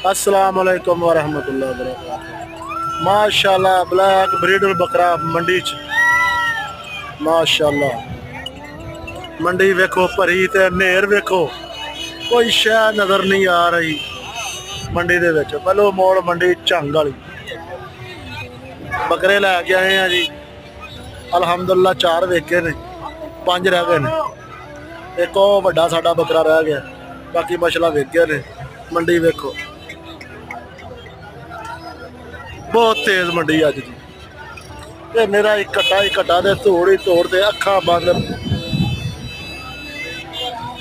अस्सलाम वालेकुम वरहमतुल्लाहि वबरकातुहू। माशाल्लाह ब्लैक ब्रीडर बकरा मंडी च, माशाल्लाह मंडी वेखो भरी ते नेर वेखो, कोई शह नज़र नहीं आ रही मंडी दे विच। बलो मोड़ मंडी झंग वाली बकरे लैके आए हैं जी। अलहमदुल्ला 4 वेखे ने, 5 रह गए ने। एक वो वड्डा साडा बकरा रह गया, बाकी मछला वेच गए ने। मंडी वेखो बहुत तेज मंडी अज दी। ते मेरा एक घट्टा दे धूड़ ही धूड़ ते अखा बंद